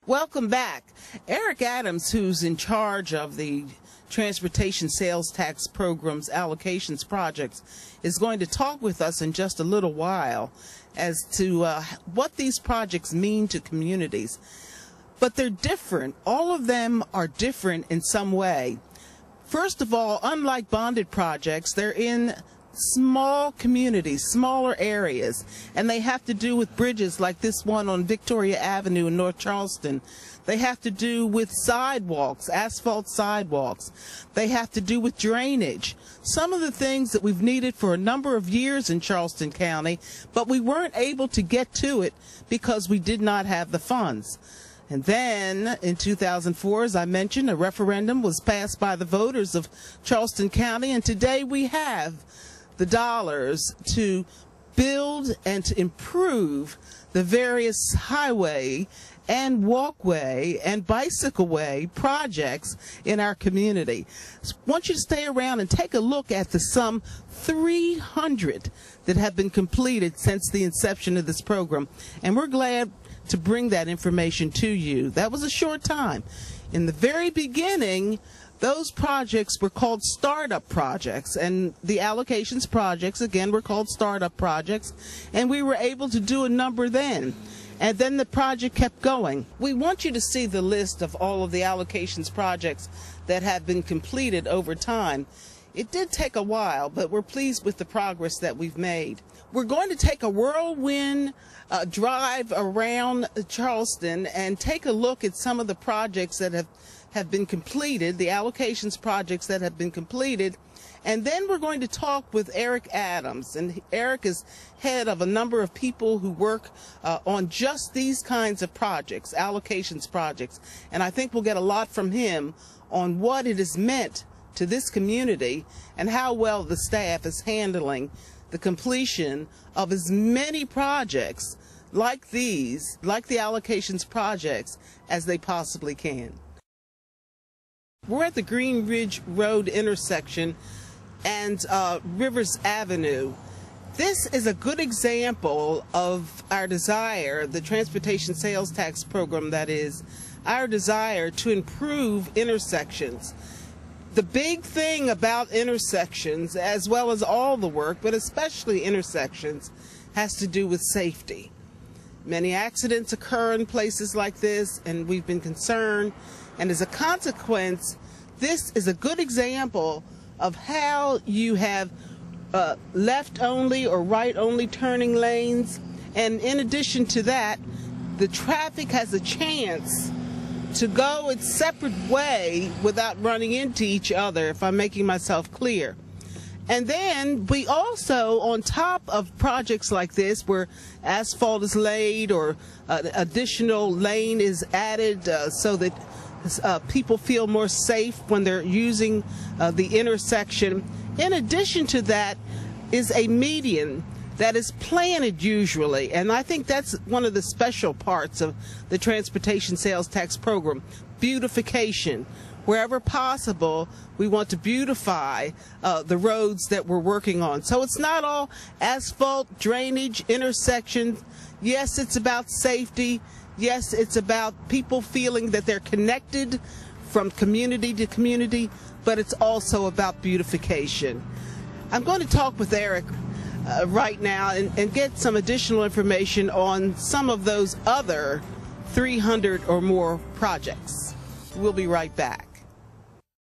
Welcome back. Eric Adams, who's in charge of the Transportation Sales Tax Program's allocations projects, is going to talk with us in just a little while as to what these projects mean to communities. But they're different. All of them are different in some way. First of all, unlike bonded projects, they're in small communities, smaller areas, and they have to do with bridges like this one on Victoria Avenue in North Charleston. They have to do with sidewalks, asphalt sidewalks. They have to do with drainage. Some of the things that we've needed for a number of years in Charleston County, but we weren't able to get to it because we did not have the funds. And then in 2004, as I mentioned, a referendum was passed by the voters of Charleston County, and today we have the dollars to build and to improve the various highway and walkway and bicycleway projects in our community. So I want you to stay around and take a look at the some 300 that have been completed since the inception of this program, and we're glad to bring that information to you. That was a short time. In the very beginning, those projects were called startup projects, and the allocations projects, again, were called startup projects, and we were able to do a number then. And then the project kept going. We want you to see the list of all of the allocations projects that have been completed over time. It did take a while, but we're pleased with the progress that we've made. We're going to take a whirlwind drive around Charleston and take a look at some of the projects that have been completed, the allocations projects that have been completed, and then we're going to talk with Eric Adams. And Eric is head of a number of people who work on just these kinds of projects, allocations projects, and I think we'll get a lot from him on what it has meant to this community and how well the staff is handling the completion of as many projects like these, like the allocations projects, as they possibly can. We're at the Green Ridge Road intersection and Rivers Avenue. This is a good example of our desire, the Transportation Sales Tax Program, that is, our desire to improve intersections. The big thing about intersections, as well as all the work, but especially intersections, has to do with safety. Many accidents occur in places like this, and we've been concerned. And as a consequence, this is a good example of how you have left-only or right-only turning lanes. And in addition to that, the traffic has a chance to go its separate way without running into each other, if I'm making myself clear. And then we also, on top of projects like this where asphalt is laid or additional lane is added so that people feel more safe when they're using the intersection, in addition to that is a median that is planted usually, and I think that's one of the special parts of the Transportation Sales Tax Program, beautification. Wherever possible, we want to beautify the roads that we're working on. So it's not all asphalt, drainage, intersections. Yes, it's about safety. Yes, it's about people feeling that they're connected from community to community, but it's also about beautification. I'm going to talk with Eric right now and get some additional information on some of those other 300 or more projects. We'll be right back.